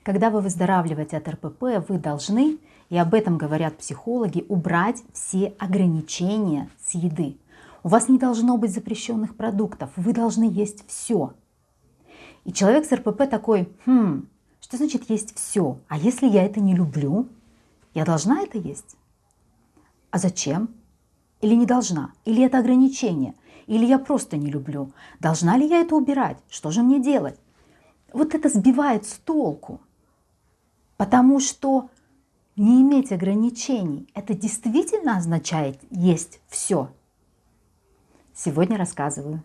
Когда вы выздоравливаете от РПП, вы должны, и об этом говорят психологи, убрать все ограничения с еды. У вас не должно быть запрещенных продуктов, вы должны есть все. И человек с РПП такой, что значит есть все? А если я это не люблю, я должна это есть? А зачем? Или не должна? Или это ограничение? Или я просто не люблю? Должна ли я это убирать? Что же мне делать? Вот это сбивает с толку. Потому что не иметь ограничений, это действительно означает есть все. Сегодня рассказываю.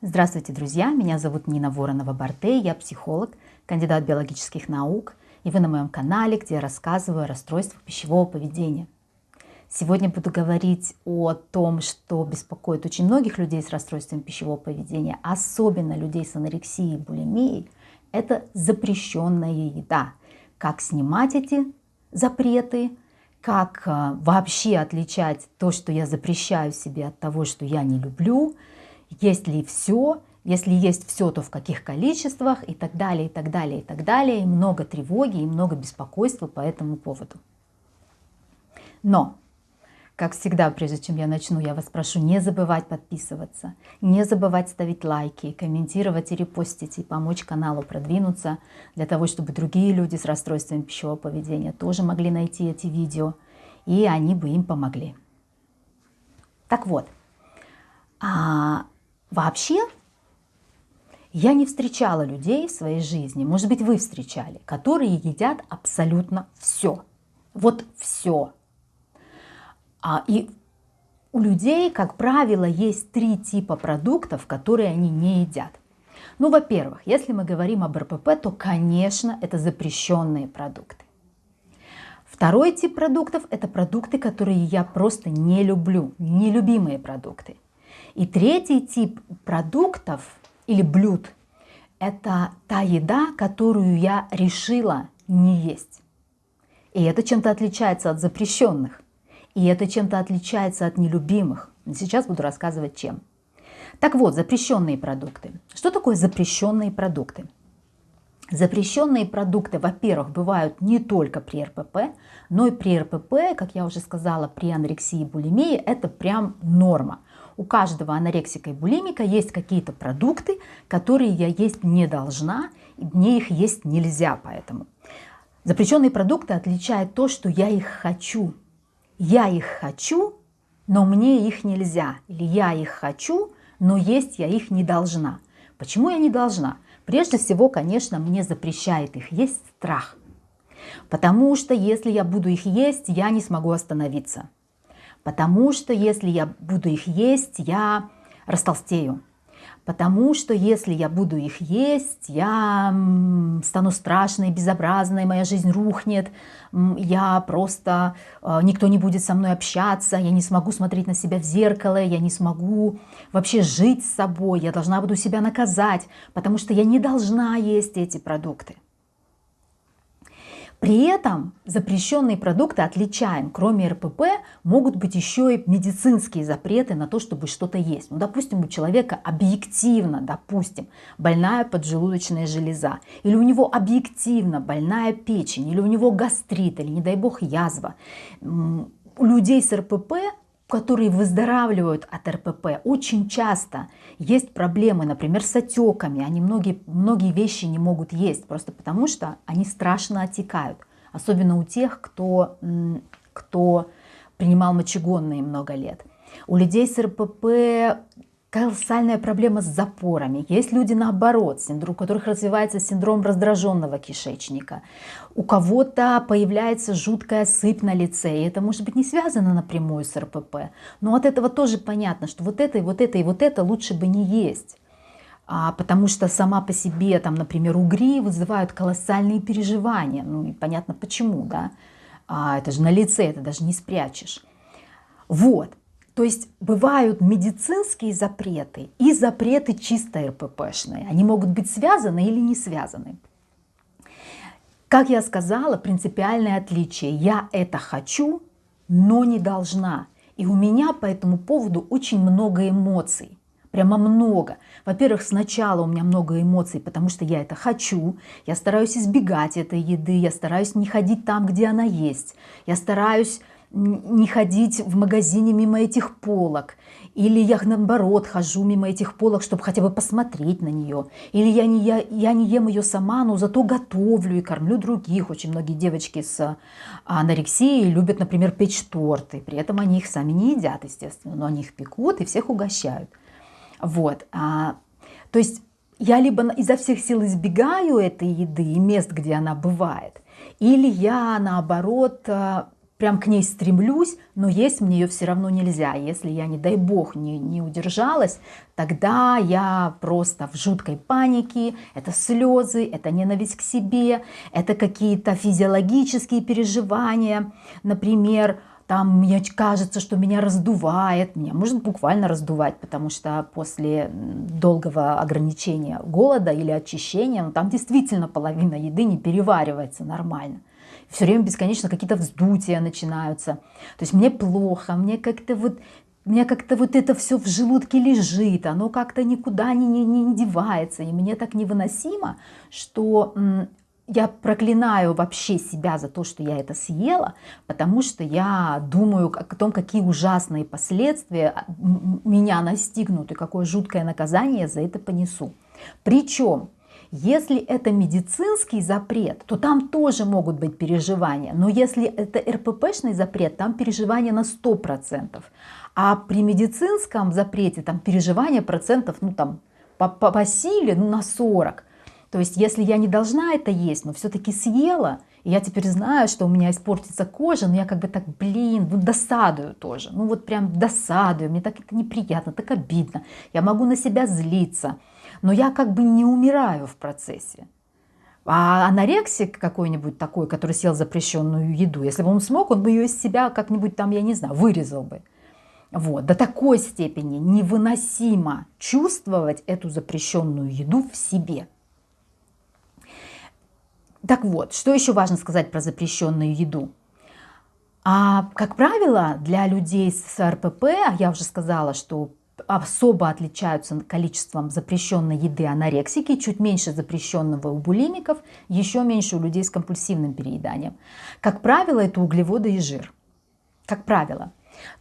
Здравствуйте, друзья! Меня зовут Нина Воронова-Барте, я психолог, кандидат биологических наук, и вы на моем канале, где я рассказываю о расстройствах пищевого поведения. Сегодня буду говорить о том, что беспокоит очень многих людей с расстройством пищевого поведения, особенно людей с анорексией и булимией. Это запрещенная еда. Как снимать эти запреты, как вообще отличать то, что я запрещаю себе, от того, что я не люблю, есть ли все, если есть все, то в каких количествах и так далее, и так далее, и так далее. И много тревоги, и много беспокойства по этому поводу. Но, как всегда, прежде чем я начну, я вас прошу не забывать подписываться, не забывать ставить лайки, комментировать и репостить, и помочь каналу продвинуться, для того, чтобы другие люди с расстройством пищевого поведения тоже могли найти эти видео, и они бы им помогли. Так вот, вообще я не встречала людей в своей жизни, может быть, вы встречали, которые едят абсолютно все. Вот все. И у людей, как правило, есть 3 типа продуктов, которые они не едят. Ну, во-первых, если мы говорим об РПП, то, конечно, это запрещенные продукты. Второй тип продуктов – это продукты, которые я просто не люблю, нелюбимые продукты. И третий тип продуктов или блюд – это та еда, которую я решила не есть. И это чем-то отличается от запрещенных. И это чем-то отличается от нелюбимых. Сейчас буду рассказывать, чем. Так вот, запрещенные продукты. Что такое запрещенные продукты? Запрещенные продукты, во-первых, бывают не только при РПП, но и при РПП, как я уже сказала, при анорексии и булимии, это прям норма. У каждого анорексика и булимика есть какие-то продукты, которые я есть не должна, и мне их есть нельзя поэтому. Запрещенные продукты отличают то, что я их хочу. Я их хочу, но мне их нельзя. Или я их хочу, но есть я их не должна. Почему я не должна? Прежде всего, конечно, мне запрещает их есть страх. Потому что если я буду их есть, я не смогу остановиться. Потому что если я буду их есть, я растолстею. Потому что если я буду их есть, я стану страшной, безобразной, моя жизнь рухнет, я просто, никто не будет со мной общаться, я не смогу смотреть на себя в зеркало, я не смогу вообще жить с собой, я должна буду себя наказать, потому что я не должна есть эти продукты. При этом запрещенные продукты отличаем. Кроме РПП могут быть еще и медицинские запреты на то, чтобы что-то есть. Ну, допустим, у человека объективно, больная поджелудочная железа, или у него объективно больная печень, или у него гастрит, или, не дай бог, язва. У людей с РПП, которые выздоравливают от РПП, очень часто есть проблемы, например, с отеками. Они многие вещи не могут есть, просто потому что они страшно отекают. Особенно у тех, кто принимал мочегонные много лет. У людей с РПП колоссальная проблема с запорами. Есть люди наоборот, у которых развивается синдром раздраженного кишечника. У кого-то появляется жуткая сыпь на лице. И это может быть не связано напрямую с РПП. Но от этого тоже понятно, что вот это, и вот это, и вот это лучше бы не есть. Потому что сама по себе, например, угри вызывают колоссальные переживания. Ну и понятно почему, да. Это же на лице, это даже не спрячешь. Вот. То есть бывают медицинские запреты и запреты чисто РППшные. Они могут быть связаны или не связаны. Как я сказала, принципиальное отличие. Я это хочу, но не должна. И у меня по этому поводу очень много эмоций. Прямо много. Во-первых, сначала у меня много эмоций, потому что я это хочу. Я стараюсь избегать этой еды, я стараюсь не ходить там, где она есть. Я стараюсь не ходить в магазине мимо этих полок. Или я, наоборот, хожу мимо этих полок, чтобы хотя бы посмотреть на нее. Или я не ем ее сама, но зато готовлю и кормлю других. Очень многие девочки с анорексией любят, например, печь торты. При этом они их сами не едят, естественно, но они их пекут и всех угощают. Вот. То есть я либо изо всех сил избегаю этой еды и мест, где она бывает, или я, наоборот, прям к ней стремлюсь, но есть мне ее все равно нельзя. Если я, не дай бог, не удержалась, тогда я просто в жуткой панике. Это слезы, это ненависть к себе, это какие-то физиологические переживания. Например, там мне кажется, что меня раздувает, меня может буквально раздувать, потому что после долгого ограничения голода или очищения, ну, там действительно половина еды не переваривается нормально. Все время бесконечно какие-то вздутия начинаются. То есть мне плохо, мне как-то вот это все в желудке лежит, оно как-то никуда не девается. И мне так невыносимо, что я проклинаю вообще себя за то, что я это съела, потому что я думаю о том, какие ужасные последствия меня настигнут и какое жуткое наказание я за это понесу. Причем, если это медицинский запрет, то там тоже могут быть переживания. Но если это РППшный запрет, там переживания на 100%. А при медицинском запрете там переживания процентов, ну там по силе, ну на 40%. То есть, если я не должна это есть, но все-таки съела, и я теперь знаю, что у меня испортится кожа, но я как бы так, досадую тоже. Ну вот прям досадую, мне так это неприятно, так обидно. Я могу на себя злиться, но я как бы не умираю в процессе. А анорексик какой-нибудь такой, который съел запрещенную еду, если бы он смог, он бы ее из себя как-нибудь там, я не знаю, вырезал бы. Вот. До такой степени невыносимо чувствовать эту запрещенную еду в себе. Так вот, что еще важно сказать про запрещенную еду? Как правило, для людей с РПП, я уже сказала, что особо отличаются количеством запрещенной еды анорексики, чуть меньше запрещенного у булимиков, еще меньше у людей с компульсивным перееданием. Как правило, это углеводы и жир. Как правило.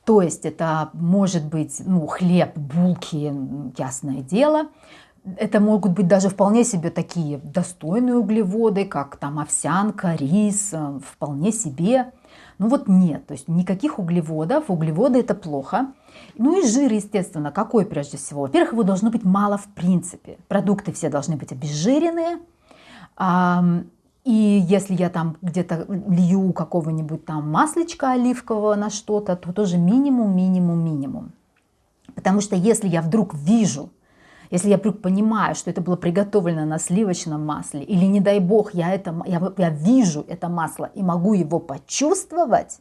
То есть это может быть хлеб, булки, ясное дело. Это могут быть даже вполне себе такие достойные углеводы, как там овсянка, рис, вполне себе. Ну вот нет, то есть никаких углеводов, углеводы это плохо. Ну и жир, естественно, какой прежде всего? Во-первых, его должно быть мало в принципе. Продукты все должны быть обезжиренные. И если я там где-то лью какого-нибудь там масличка оливкового на что-то, то тоже минимум. Потому что если я вдруг вижу, если я вдруг понимаю, что это было приготовлено на сливочном масле, или, не дай бог, я вижу это масло и могу его почувствовать,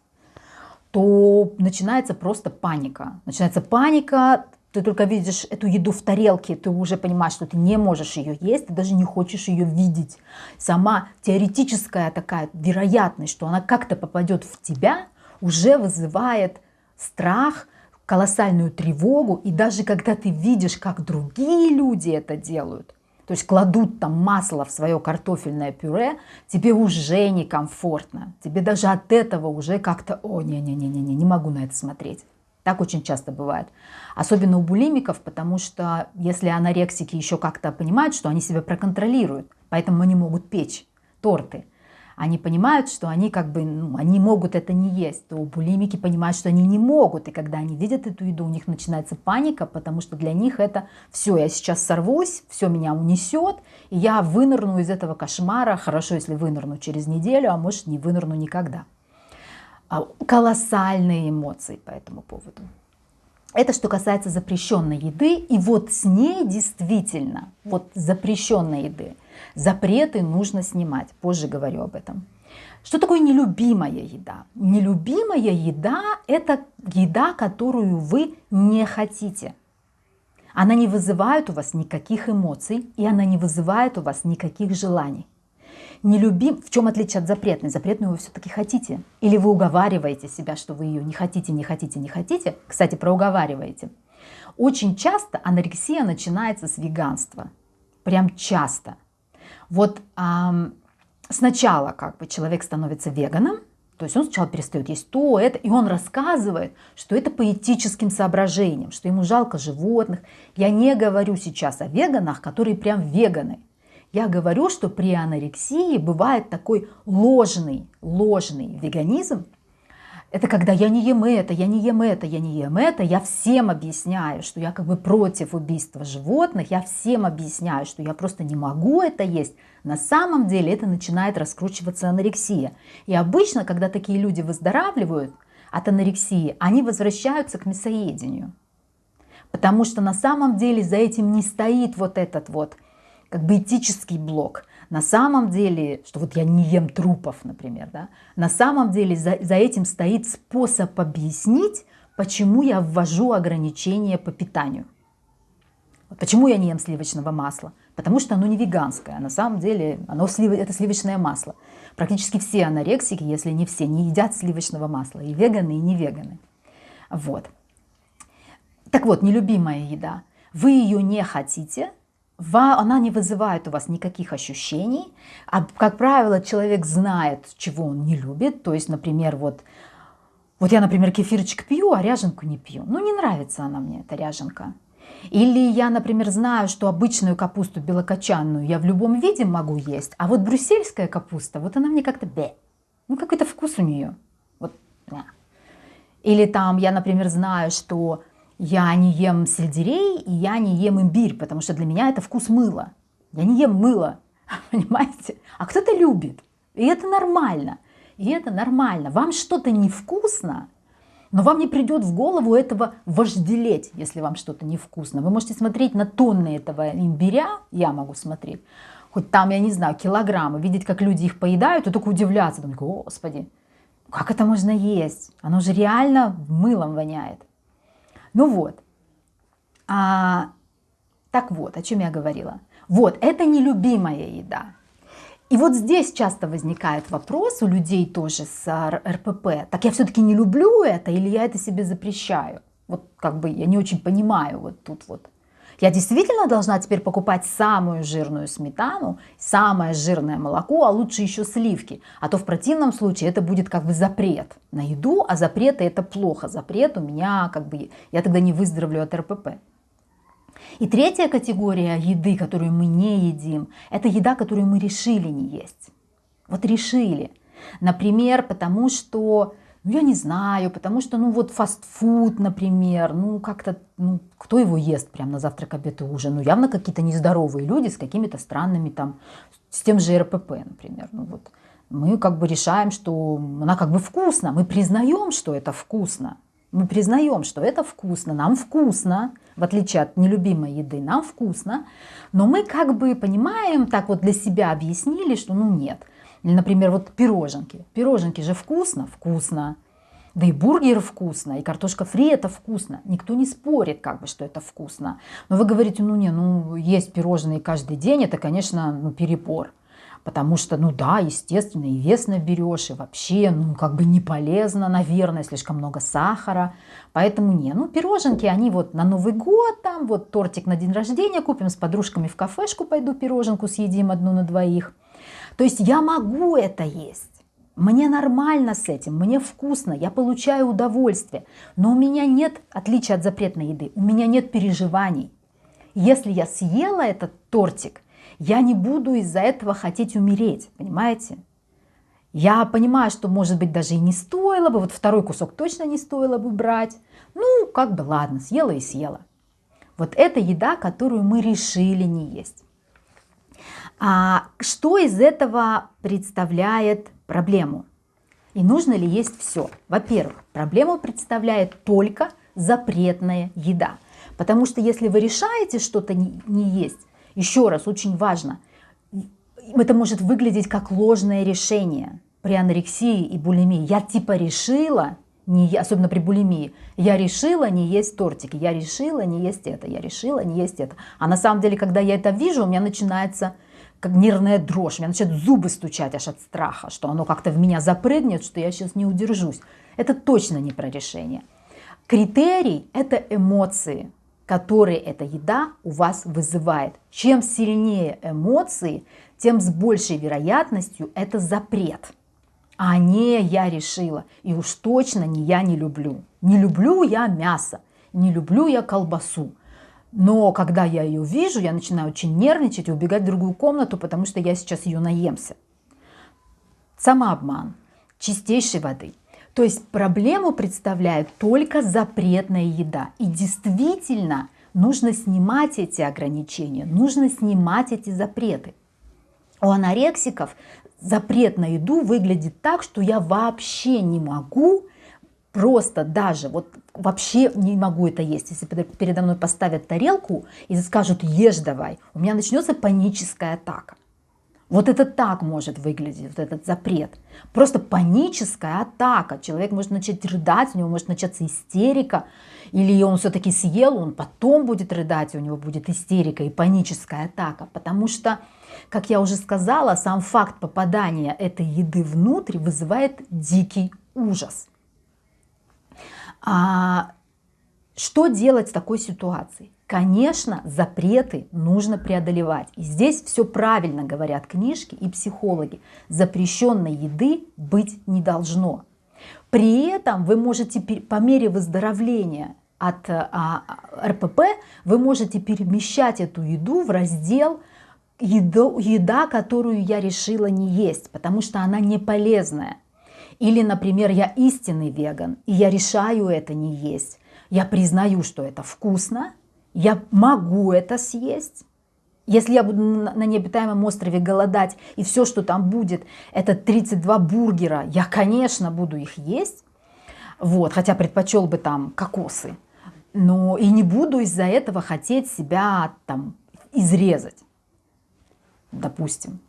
то начинается просто паника. Начинается паника, ты только видишь эту еду в тарелке, ты уже понимаешь, что ты не можешь ее есть, ты даже не хочешь ее видеть. Сама теоретическая такая вероятность, что она как-то попадет в тебя, уже вызывает страх, колоссальную тревогу. И даже когда ты видишь, как другие люди это делают, то есть кладут там масло в свое картофельное пюре, тебе уже некомфортно. Тебе даже от этого уже как-то, не могу на это смотреть. Так очень часто бывает. Особенно у булимиков, потому что если анорексики еще как-то понимают, что они себя проконтролируют, поэтому они могут печь торты. Они понимают, что они они могут это не есть, то булимики понимают, что они не могут. И когда они видят эту еду, у них начинается паника, потому что для них это все, я сейчас сорвусь, все меня унесет, и я вынырну из этого кошмара. Хорошо, если вынырну через неделю, а может не вынырну никогда. Колоссальные эмоции по этому поводу. Это что касается запрещенной еды. И вот с ней действительно, вот запрещенной еды, запреты нужно снимать. Позже говорю об этом. Что такое нелюбимая еда? Нелюбимая еда – это еда, которую вы не хотите. Она не вызывает у вас никаких эмоций, и она не вызывает у вас никаких желаний. В чем отличие от запретной? Запретную вы все-таки хотите. Или вы уговариваете себя, что вы ее не хотите, не хотите, не хотите. Кстати, про уговариваете. Очень часто анорексия начинается с веганства. Прям часто. Вот сначала как бы человек становится веганом, то есть он сначала перестает есть то, это, и он рассказывает, что это по этическим соображениям, что ему жалко животных. Я не говорю сейчас о веганах, которые прям веганы. Я говорю, что при анорексии бывает такой ложный веганизм. Это когда я не ем это, я не ем это, я не ем это. Я всем объясняю, что я как бы против убийства животных. Я всем объясняю, что я просто не могу это есть. На самом деле это начинает раскручиваться анорексия. И обычно, когда такие люди выздоравливают от анорексии, они возвращаются к мясоедению. Потому что на самом деле за этим не стоит вот этот вот как бы этический блок. На самом деле, что вот я не ем трупов, например, да, на самом деле за этим стоит способ объяснить, почему я ввожу ограничения по питанию. Вот почему я не ем сливочного масла? Потому что оно не веганское, а на самом деле это сливочное масло. Практически все анорексики, если не все, не едят сливочного масла, и веганы, и не веганы. Вот. Так вот, нелюбимая еда. Вы ее не хотите, она не вызывает у вас никаких ощущений. А, как правило, человек знает, чего он не любит. То есть, например, вот я, например, кефирчик пью, а ряженку не пью. Ну, не нравится она мне, эта ряженка. Или я, например, знаю, что обычную капусту белокочанную я в любом виде могу есть, а вот брюссельская капуста, вот она мне как-то ну, какой-то вкус у нее. Вот, да. Или там я, например, знаю, что я не ем сельдерей и я не ем имбирь, потому что для меня это вкус мыла. Я не ем мыло, понимаете? А кто-то любит, и это нормально. И это нормально. Вам что-то невкусно, но вам не придет в голову этого вожделеть, если вам что-то невкусно. Вы можете смотреть на тонны этого имбиря, я могу смотреть, хоть там, я не знаю, килограммы, видеть, как люди их поедают, и только удивляться. Думаю, господи, как это можно есть? Оно же реально мылом воняет. Ну вот. Так вот, о чем я говорила. Вот, это нелюбимая еда. И вот здесь часто возникает вопрос у людей тоже с РПП. Так я все-таки не люблю это или я это себе запрещаю? Вот как бы я не очень понимаю вот тут вот. Я действительно должна теперь покупать самую жирную сметану, самое жирное молоко, а лучше еще сливки. А то в противном случае это будет как бы запрет на еду, а запреты это плохо. Запрет у меня как бы, я тогда не выздоровлю от РПП. И третья категория еды, которую мы не едим, это еда, которую мы решили не есть. Вот решили. Например, потому что, я не знаю, потому что, вот фастфуд, например, как-то, кто его ест прямо на завтрак, обед и ужин? Явно какие-то нездоровые люди с какими-то странными там, с тем же РПП, например. Мы как бы решаем, что она как бы вкусна, мы признаем, что это вкусно. Мы признаем, что это вкусно, нам вкусно, в отличие от нелюбимой еды, нам вкусно, но мы как бы понимаем, так вот для себя объяснили, что нет. Или, например, вот пироженки. Пироженки же вкусно, вкусно. Да и бургер вкусно, и картошка фри это вкусно. Никто не спорит, как бы, что это вкусно. Но вы говорите, есть пирожные каждый день, это, конечно, перебор. Потому что, да, естественно, и вес наберешь, и вообще, как бы не полезно, наверное, слишком много сахара. Поэтому пироженки, они вот на Новый год, там вот тортик на день рождения купим, с подружками в кафешку пойду пироженку съедим одну на двоих. То есть я могу это есть. Мне нормально с этим, мне вкусно, я получаю удовольствие. Но у меня нет, отличия от запретной еды, у меня нет переживаний. Если я съела этот тортик, я не буду из-за этого хотеть умереть, понимаете? Я понимаю, что, может быть, даже и не стоило бы, вот второй кусок точно не стоило бы брать. Как бы ладно, съела и съела. Вот это еда, которую мы решили не есть. А что из этого представляет проблему? И нужно ли есть все? Во-первых, проблему представляет только запретная еда. Потому что если вы решаете что-то не есть, еще раз, очень важно, это может выглядеть как ложное решение при анорексии и булимии. Я типа решила, особенно при булимии, я решила не есть тортики, я решила не есть это, я решила не есть это. А на самом деле, когда я это вижу, у меня начинается как нервная дрожь, у меня начинают зубы стучать аж от страха, что оно как-то в меня запрыгнет, что я сейчас не удержусь. Это точно не про решение. Критерий – это эмоции, которые эта еда у вас вызывает. Чем сильнее эмоции, тем с большей вероятностью это запрет. А не я решила, и уж точно не я не люблю. Не люблю я мясо, не люблю я колбасу. Но когда я ее вижу, я начинаю очень нервничать и убегать в другую комнату, потому что я сейчас ее наемся. Самообман чистейшей воды. То есть проблему представляет только запретная еда. И действительно нужно снимать эти ограничения, нужно снимать эти запреты. У анорексиков запрет на еду выглядит так, что я вообще не могу, просто даже вот вообще не могу это есть. Если передо мной поставят тарелку и скажут «ешь давай», у меня начнется паническая атака. Вот это так может выглядеть, вот этот запрет. Просто паническая атака. Человек может начать рыдать, у него может начаться истерика. Или он все-таки съел, он потом будет рыдать, у него будет истерика и паническая атака. Потому что, как я уже сказала, сам факт попадания этой еды внутрь вызывает дикий ужас. Что делать в такой ситуации? Конечно, запреты нужно преодолевать. И здесь все правильно говорят книжки и психологи. Запрещенной еды быть не должно. При этом вы можете по мере выздоровления от РПП, вы можете перемещать эту еду в раздел «Еда, которую я решила не есть», потому что она не полезная. Или, например, я истинный веган, и я решаю это не есть. Я признаю, что это вкусно, я могу это съесть. Если я буду на необитаемом острове голодать, и все, что там будет, это 32 бургера, я, конечно, буду их есть. Вот, хотя предпочел бы там кокосы. Но и не буду из-за этого хотеть себя там изрезать, допустим.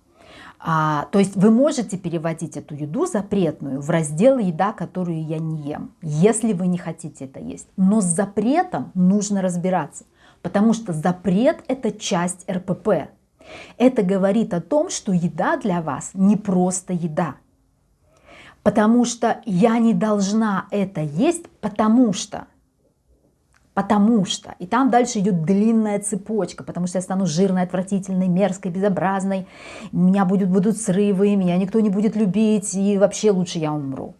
То есть вы можете переводить эту еду запретную в раздел «Еда, которую я не ем», если вы не хотите это есть. Но с запретом нужно разбираться, потому что запрет – это часть РПП. Это говорит о том, что еда для вас не просто еда. Потому что я не должна это есть, потому что. И там дальше идет длинная цепочка, потому что я стану жирной, отвратительной, мерзкой, безобразной, у меня будут срывы, меня никто не будет любить, и вообще лучше я умру.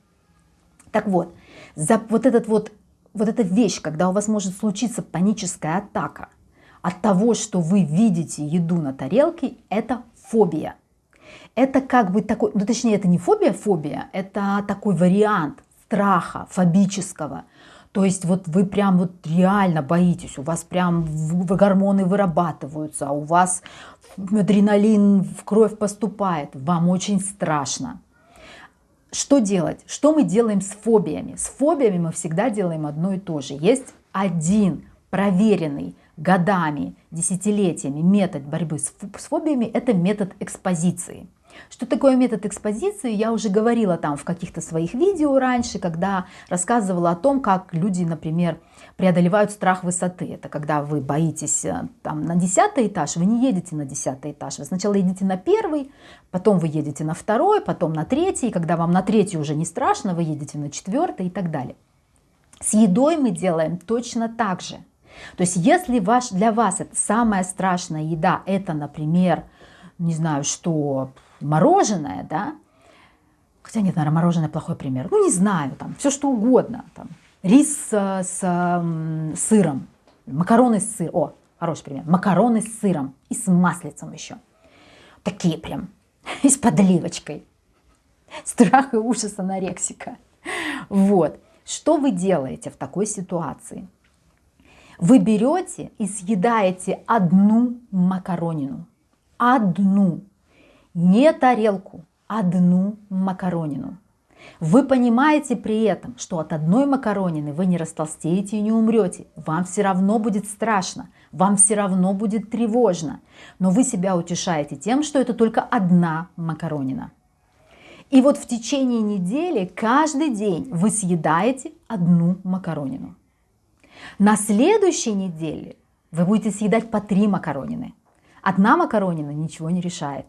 Так вот, вот эта вещь, когда у вас может случиться паническая атака от того, что вы видите еду на тарелке, это фобия. Это как бы такой, ну точнее, это не фобия, это такой вариант страха фобического. То есть вот вы прям вот реально боитесь, у вас прям гормоны вырабатываются, у вас адреналин в кровь поступает, вам очень страшно. Что делать? Что мы делаем с фобиями? С фобиями мы всегда делаем одно и то же. Есть один проверенный годами, десятилетиями метод борьбы с фобиями – это метод экспозиции. Что такое метод экспозиции, я уже говорила там в каких-то своих видео раньше, когда рассказывала о том, как люди, например, преодолевают страх высоты. Это когда вы боитесь там, на 10-й этаж, вы не едете на 10-й этаж. Вы сначала едете на 1-й, потом вы едете на 2-й, потом на 3-й. Когда вам на 3-й уже не страшно, вы едете на 4-й и так далее. С едой мы делаем точно так же. То есть если для вас это самая страшная еда, это, например, не знаю что, мороженое, да, хотя нет, наверное, мороженое плохой пример, ну не знаю, там все что угодно, там, рис с сыром, макароны с сыром, о, хороший пример, макароны с сыром и с маслицем еще, такие прям, и с подливочкой, страх и ужас анорексика. Вот, что вы делаете в такой ситуации? Вы берете и съедаете одну макаронину, одну, не тарелку, одну макаронину. Вы понимаете при этом, что от одной макаронины вы не растолстеете и не умрете. Вам все равно будет страшно, вам все равно будет тревожно. Но вы себя утешаете тем, что это только одна макаронина. И вот в течение недели каждый день вы съедаете одну макаронину. На следующей неделе вы будете съедать по 3 макаронины. Одна макаронина ничего не решает.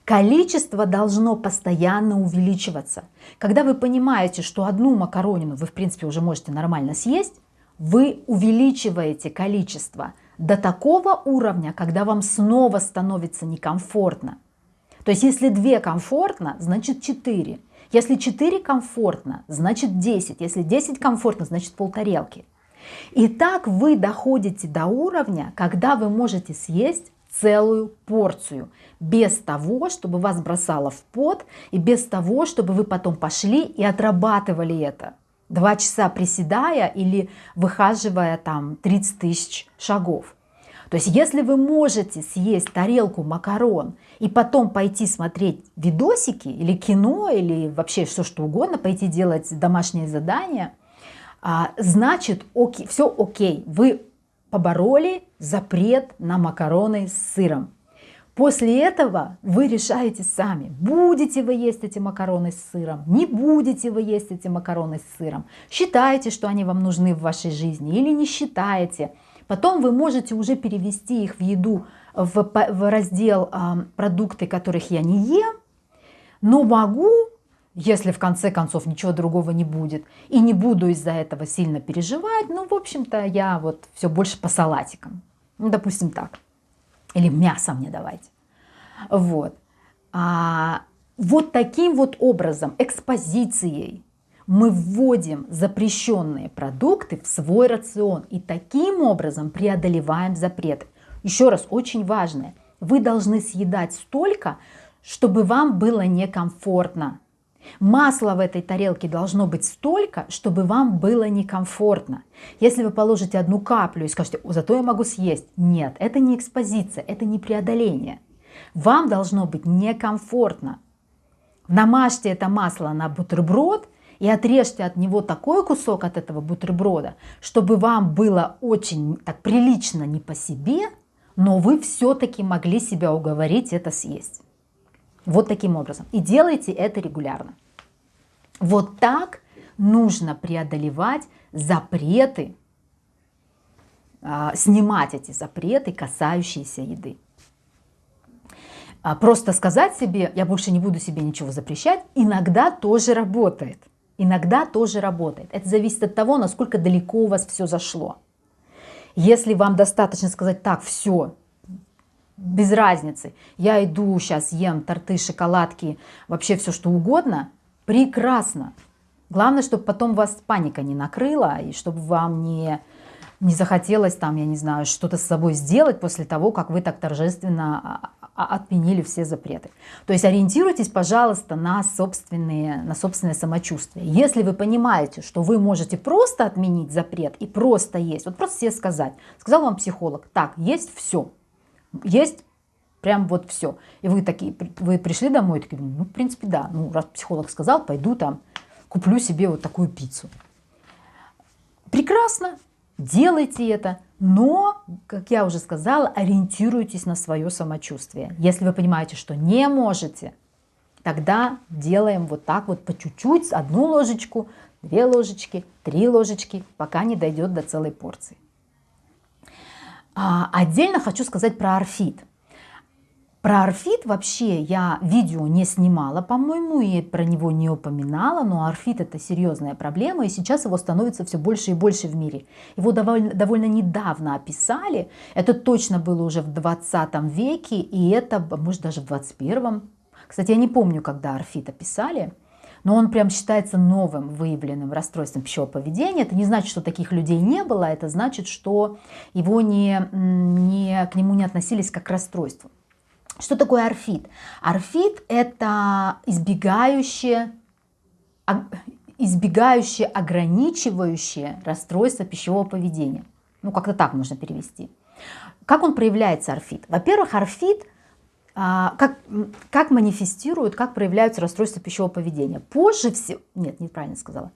Количество должно постоянно увеличиваться. Когда вы понимаете, что одну макаронину вы, в принципе, уже можете нормально съесть, вы увеличиваете количество до такого уровня, когда вам снова становится некомфортно. То есть, если 2 комфортно, значит 4. Если 4 комфортно, значит 10. Если 10 комфортно, значит полтарелки. И так вы доходите до уровня, когда вы можете съесть целую порцию, без того, чтобы вас бросало в пот, и без того, чтобы вы потом пошли и отрабатывали это. 2 часа приседая или выхаживая там 30 тысяч шагов. То есть если вы можете съесть тарелку макарон и потом пойти смотреть видосики или кино, или вообще все что угодно, пойти делать домашние задания, значит окей, все окей, вы побороли запрет на макароны с сыром. После этого вы решаете сами, будете вы есть эти макароны с сыром, не будете вы есть эти макароны с сыром, считаете, что они вам нужны в вашей жизни или не считаете. Потом вы можете уже перевести их в еду, в раздел продукты, которых я не ем, но могу, если в конце концов ничего другого не будет, и не буду из-за этого сильно переживать, ну, в общем-то, я вот все больше по салатикам. Ну, допустим, так. Или мясо мне давайте. Вот. Вот таким вот образом, экспозицией, мы вводим запрещенные продукты в свой рацион и таким образом преодолеваем запреты. Еще раз, очень важное. Вы должны съедать столько, чтобы вам было некомфортно. Масла в этой тарелке должно быть столько, чтобы вам было некомфортно. Если вы положите 1 каплю и скажете, зато я могу съесть. Нет, это не экспозиция, это не преодоление. Вам должно быть некомфортно. Намажьте это масло на бутерброд и отрежьте от него такой кусок от этого бутерброда, чтобы вам было очень так прилично не по себе, но вы все-таки могли себя уговорить это съесть. Вот таким образом. И делайте это регулярно. Вот так нужно преодолевать запреты, снимать эти запреты, касающиеся еды. Просто сказать себе, я больше не буду себе ничего запрещать, иногда тоже работает. Иногда тоже работает. Это зависит от того, насколько далеко у вас все зашло. Если вам достаточно сказать, так, все, без разницы, я иду сейчас ем торты, шоколадки, вообще все что угодно, прекрасно. Главное, чтобы потом вас паника не накрыла, и чтобы вам не захотелось там, я не знаю, что-то с собой сделать после того, как вы так торжественно отменили все запреты. То есть ориентируйтесь, пожалуйста, на собственное самочувствие. Если вы понимаете, что вы можете просто отменить запрет и просто есть, вот просто себе сказать, сказал вам психолог, так, есть все, есть прям вот все. И вы такие, вы пришли домой и такие, ну, в принципе, да, ну, раз психолог сказал, пойду там, куплю себе вот такую пиццу. Прекрасно. Делайте это, но, как я уже сказала, ориентируйтесь на свое самочувствие. Если вы понимаете, что не можете, тогда делаем вот так вот по чуть-чуть, 1 ложечку, 2 ложечки, 3 ложечки, пока не дойдет до целой порции. Отдельно хочу сказать про орфит. Про орфит вообще я видео не снимала, по-моему, и про него не упоминала, но орфит это серьезная проблема, и сейчас его становится все больше и больше в мире. Его довольно недавно описали, это точно было уже в 20 веке, и это, может, даже в 21-м. Кстати, я не помню, когда орфит описали, но он прям считается новым выявленным расстройством пищевого поведения. Это не значит, что таких людей не было, это значит, что его к нему не относились как к расстройству. Что такое орфит? Орфит – это избегающее, ограничивающее расстройство пищевого поведения. Ну, как-то так можно перевести. Как он проявляется, орфит? Во-первых, орфит, как манифестирует, как проявляются расстройства пищевого поведения? Позже всего, нет, неправильно сказала.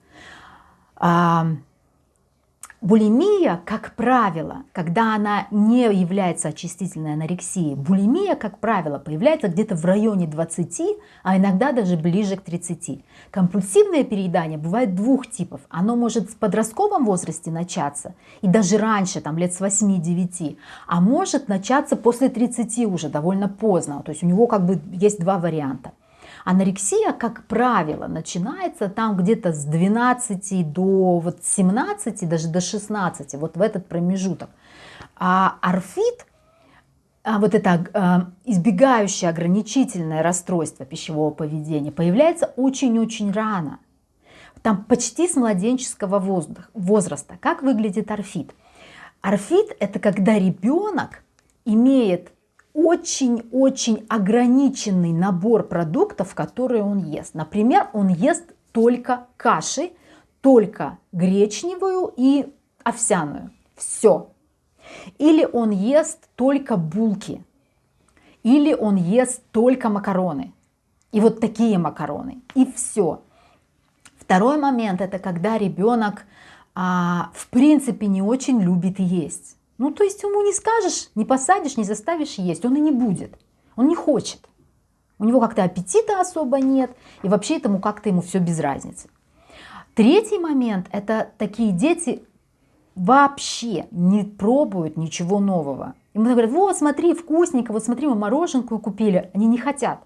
Булимия, как правило, когда она не является очистительной анорексией, булимия, как правило, появляется где-то в районе 20, а иногда даже ближе к 30. Компульсивное переедание бывает двух типов. Оно может в подростковом возрасте начаться, и даже раньше, там лет с 8-9, а может начаться после 30 уже, довольно поздно. То есть у него как бы есть два варианта. Анорексия, как правило, начинается там где-то с 12 до 17, даже до 16, вот в этот промежуток. А орфит, вот это избегающее ограничительное расстройство пищевого поведения, появляется очень-очень рано. Там почти с младенческого возраста. Как выглядит орфит? Орфит – это когда ребенок имеет очень-очень ограниченный набор продуктов, которые он ест. Например, он ест только каши, только гречневую и овсяную. Все. Или он ест только булки. Или он ест только макароны. И вот такие макароны. И все. Второй момент – это когда ребенок в принципе не очень любит есть. Ну, то есть ему не скажешь, не посадишь, не заставишь есть, он и не будет. Он не хочет. У него как-то аппетита особо нет, и вообще ему как-то ему все без разницы. Третий момент – это такие дети вообще не пробуют ничего нового. Ему говорят: вот смотри, вкусненько, вот смотри, мы мороженку купили. Они не хотят.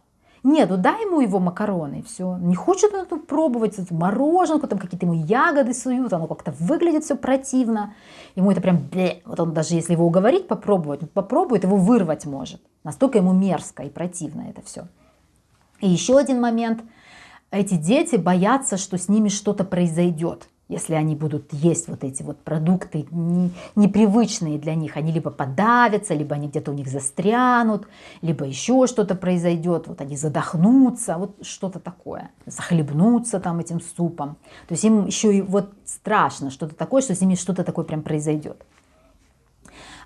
Нет, ну дай ему его макароны, и все. Не хочет он тут пробовать эту мороженку, там какие-то ему ягоды суют, оно как-то выглядит все противно. Ему это прям, вот он даже если его уговорить попробовать, он попробует, его вырвать может. Настолько ему мерзко и противно это все. И еще один момент. Эти дети боятся, что с ними что-то произойдет. Если они будут есть вот эти вот продукты непривычные для них, они либо подавятся, либо они где-то у них застрянут, либо еще что-то произойдет, вот они задохнутся, вот что-то такое, захлебнутся там этим супом. То есть им еще и вот страшно что-то такое, что с ними что-то такое прям произойдет.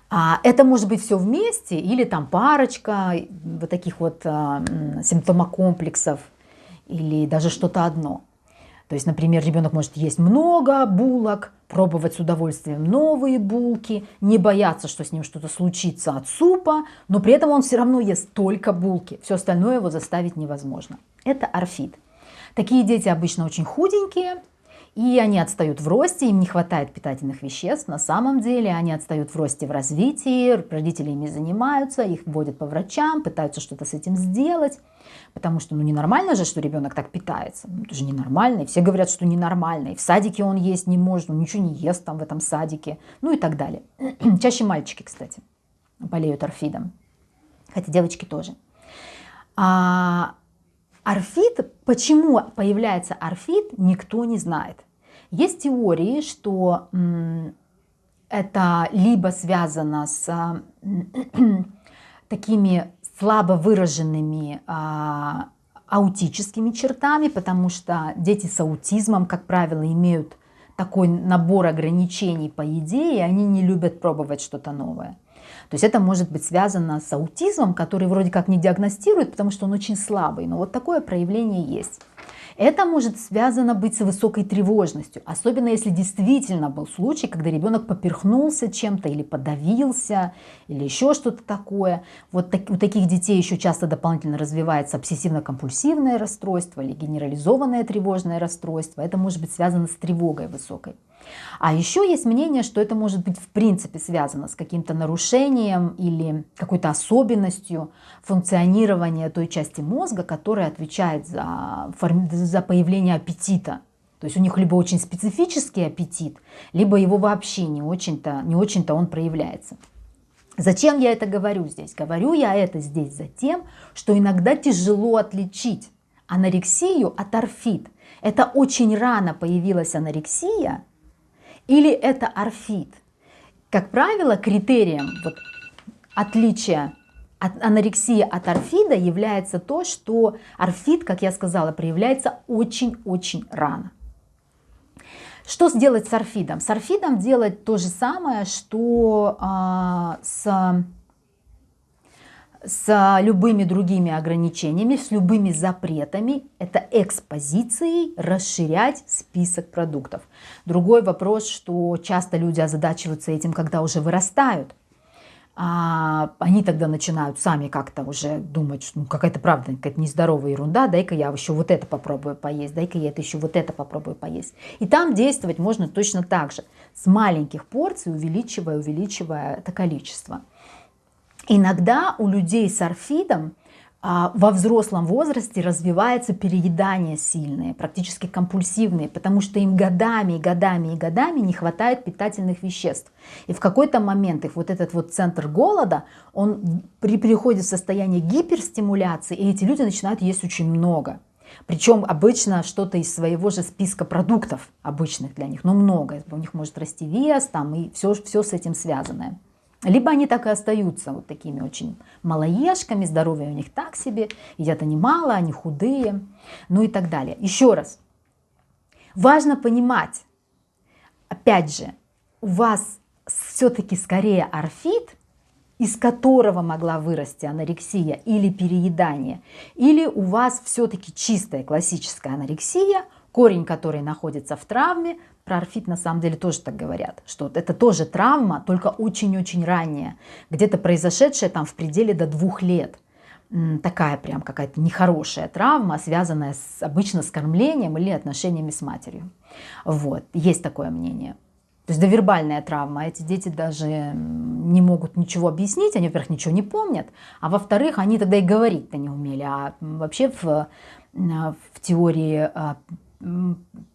Это может быть все вместе или там парочка вот таких вот симптомокомплексов или даже что-то одно. То есть, например, ребенок может есть много булок, пробовать с удовольствием новые булки, не бояться, что с ним что-то случится от супа, но при этом он все равно ест только булки. Все остальное его заставить невозможно. Это орфит. Такие дети обычно очень худенькие, и они отстают в росте, им не хватает питательных веществ. На самом деле они отстают в росте, в развитии, родители ими занимаются, их водят по врачам, пытаются что-то с этим сделать. Потому что, ненормально же, что ребенок так питается. Это же ненормально. И все говорят, что ненормально. И в садике он есть не может, он ничего не ест там в этом садике. Ну и так далее. Чаще мальчики, кстати, болеют орфидом. Хотя девочки тоже. Орфид, почему появляется орфид, никто не знает. Есть теории, что это либо связано с такими слабо выраженными аутическими чертами, потому что дети с аутизмом, как правило, имеют такой набор ограничений по еде, и они не любят пробовать что-то новое. То есть это может быть связано с аутизмом, который вроде как не диагностируют, потому что он очень слабый, но вот такое проявление есть. Это может связано быть с высокой тревожностью, особенно если действительно был случай, когда ребенок поперхнулся чем-то или подавился, или еще что-то такое. Вот у таких детей еще часто дополнительно развивается обсессивно-компульсивное расстройство или генерализованное тревожное расстройство. Это может быть связано с тревогой высокой. А еще есть мнение, что это может быть в принципе связано с каким-то нарушением или какой-то особенностью функционирования той части мозга, которая отвечает за появление аппетита. То есть у них либо очень специфический аппетит, либо его вообще не очень-то он проявляется. Зачем я это говорю здесь? Говорю я это здесь за тем, что иногда тяжело отличить анорексию от орфид. Это очень рано появилась анорексия, или это орфид? Как правило, критерием отличия от анорексии от орфида является то, что орфид, как я сказала, проявляется очень-очень рано. Что сделать с орфидом? С орфидом делать то же самое, что с с любыми другими ограничениями, с любыми запретами, это экспозицией расширять список продуктов. Другой вопрос, что часто люди озадачиваются этим, когда уже вырастают. Они тогда начинают сами как-то уже думать, что ну, какая-то правда, какая-то нездоровая ерунда, дай-ка я еще вот это попробую поесть, дай-ка я это еще вот это попробую поесть. И там действовать можно точно так же, с маленьких порций, увеличивая это количество. Иногда у людей с орфидом во взрослом возрасте развивается переедание сильное, практически компульсивное, потому что им годами не хватает питательных веществ. И в какой-то момент их вот этот вот центр голода, он приходит в состояние гиперстимуляции, и эти люди начинают есть очень много. Причем обычно что-то из своего же списка продуктов обычных для них, но много. У них может расти вес там, и все с этим связанное. Либо они так и остаются вот такими очень малоежками, здоровье у них так себе, едят они мало, они худые, ну и так далее. Еще раз, важно понимать, опять же, у вас все-таки скорее орфид, из которого могла вырасти анорексия или переедание, или у вас все-таки чистая классическая анорексия, корень которой находится в травме. Про орфид на самом деле тоже так говорят, что это тоже травма, только очень-очень ранняя, где-то произошедшая там в пределе до 2 лет. Такая прям какая-то нехорошая травма, связанная обычно с кормлением или отношениями с матерью. Вот, есть такое мнение. То есть довербальная травма, эти дети даже не могут ничего объяснить, они, во-первых, ничего не помнят, а во-вторых, они тогда и говорить-то не умели. А вообще в теории,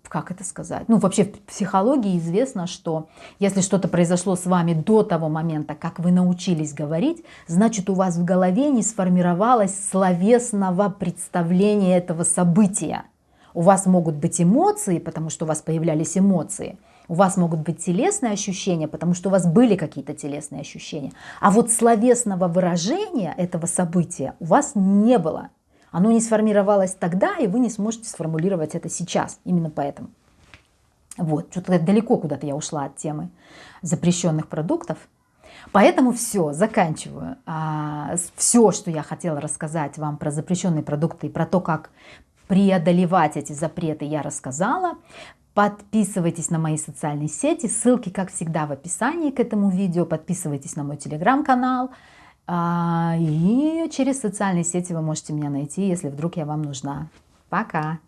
как это сказать, ну вообще в психологии известно, что если что-то произошло с вами до того момента, как вы научились говорить, значит у вас в голове не сформировалось словесного представления этого события. У вас могут быть эмоции, потому что у вас появлялись эмоции. У вас могут быть телесные ощущения, потому что у вас были какие-то телесные ощущения. А вот словесного выражения этого события у вас не было. Оно не сформировалось тогда, и вы не сможете сформулировать это сейчас. Именно поэтому. Вот, что-то далеко куда-то я ушла от темы запрещенных продуктов. Поэтому все, заканчиваю. Все, что я хотела рассказать вам про запрещенные продукты и про то, как преодолевать эти запреты, я рассказала. Подписывайтесь на мои социальные сети, ссылки, как всегда, в описании к этому видео. Подписывайтесь на мой телеграм-канал. И через социальные сети вы можете меня найти, если вдруг я вам нужна. Пока!